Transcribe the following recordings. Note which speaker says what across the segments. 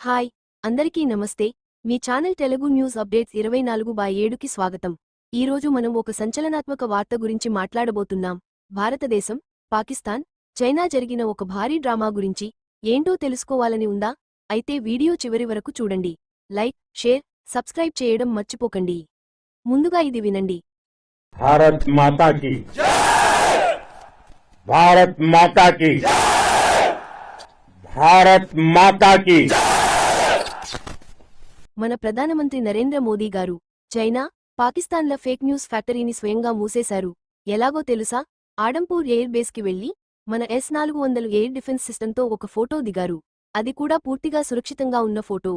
Speaker 1: Hi అందరికీ నమస్తే మీ channel Telugu news updates 24/7కి స్వాగతం. ఈరోజు మనం ఒక సంచలనాత్మక వార్త గురించి మాట్లాడబోతున్నాం. భారతదేశం, పాకిస్తాన్, చైనా జరిగిన ఒక భారీ డ్రామా గురించి. ఏంటో తెలుసుకోవాలని ఉందా? అయితే వీడియో చివరి వరకు చూడండి. లైక్, షేర్, సబ్స్క్రైబ్ చేయడం మర్చిపోకండి. ముందుగా ఇది వినండి.
Speaker 2: భారత్ మాతాకి భారత్ మాతాకి భారత్ మాతాకి.
Speaker 1: మన ప్రధానమంత్రి నరేంద్ర మోదీ గారు చైనా, పాకిస్తాన్ల ఫేక్ న్యూస్ ఫ్యాక్టరీని స్వయంగా మూసేశారు. ఎలాగో తెలుసా? ఆడంపూర్ ఎయిర్ బేస్కి వెళ్లి మన S-400 ఎయిర్ డిఫెన్స్ సిస్టంతో ఒక ఫోటో దిగారు. అది కూడా పూర్తిగా సురక్షితంగా ఉన్న ఫోటో.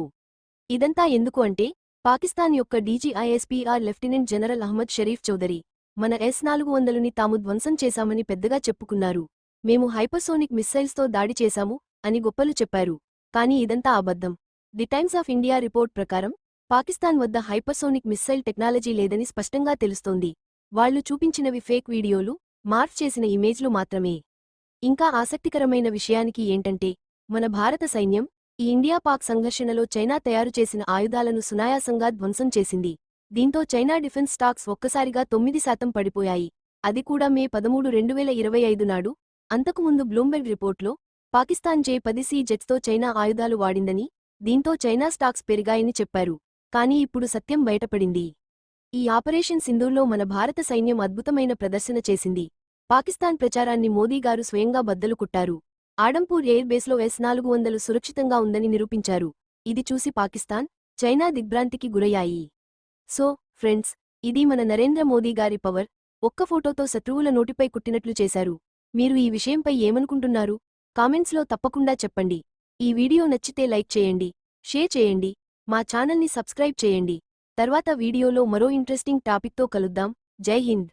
Speaker 1: ఇదంతా ఎందుకు అంటే, పాకిస్తాన్ యొక్క DGISPR lieutenant general Ahmed Sharif Chaudhry మన S-400ని తాము ధ్వంసం చేశామని పెద్దగా చెప్పుకున్నారు. మేము హైపర్సోనిక్ మిస్సైల్స్తో దాడి చేశాము అని గొప్పలు చెప్పారు. కానీ ఇదంతా అబద్ధం. The times of India report ప్రకారం పాకిస్తాన్ వద్ద హైపర్సోనిక్ మిస్సైల్ టెక్నాలజీ లేదని స్పష్టంగా తెలుస్తోంది. వాళ్లు చూపించినవి ఫేక్ వీడియోలు, మార్ఫ్ చేసిన ఇమేజ్లు మాత్రమే. ఇంకా ఆసక్తికరమైన విషయానికి ఏంటంటే, మన భారత సైన్యం ఈ ఇండియా-పాక్ సంఘర్షణలో చైనా తయారు చేసిన ఆయుధాలను సునాయాసంగా ధ్వంసం చేసింది. దీంతో చైనా డిఫెన్స్ స్టాక్స్ ఒక్కసారిగా 9% పడిపోయాయి. అది కూడా మే 13, 2025 నాడు. అంతకుముందు బ్లూంబెర్గ్ రిపోర్ట్లో పాకిస్తాన్ J-10C జెట్స్తో చైనా ఆయుధాలు వాడిందని, దీంతో చైనా స్టాక్స్ పెరిగాయని చెప్పారు. కానీ ఇప్పుడు సత్యం బయటపడింది. ఈ ఆపరేషన్ సింధూర్లో మన భారత సైన్యం అద్భుతమైన ప్రదర్శన చేసింది. పాకిస్తాన్ ప్రచారాన్ని మోదీ గారు స్వయంగా బద్దలు కొట్టారు. ఆడంపూర్ ఎయిర్ బేస్లో S-400 సురక్షితంగా ఉందని నిరూపించారు. ఇది చూసి పాకిస్తాన్, చైనా దిగ్భ్రాంతికి గురయ్యాయి. సో ఫ్రెండ్స్, ఇది మన నరేంద్ర మోదీ గారి పవర్. ఒక్క ఫోటోతో శత్రువుల నోటిపై కుట్టినట్లు చేశారు. మీరు ఈ విషయంపై ఏమనుకుంటున్నారు? కామెంట్స్లో తప్పకుండా చెప్పండి. ఈ వీడియో నచ్చితే లైక్ చేయండి, షేర్ చేయండి, మా ఛానల్ని సబ్స్క్రైబ్ చేయండి. తర్వాత వీడియోలో మరో ఇంట్రెస్టింగ్ టాపిక్తో కలుద్దాం. జై హింద్.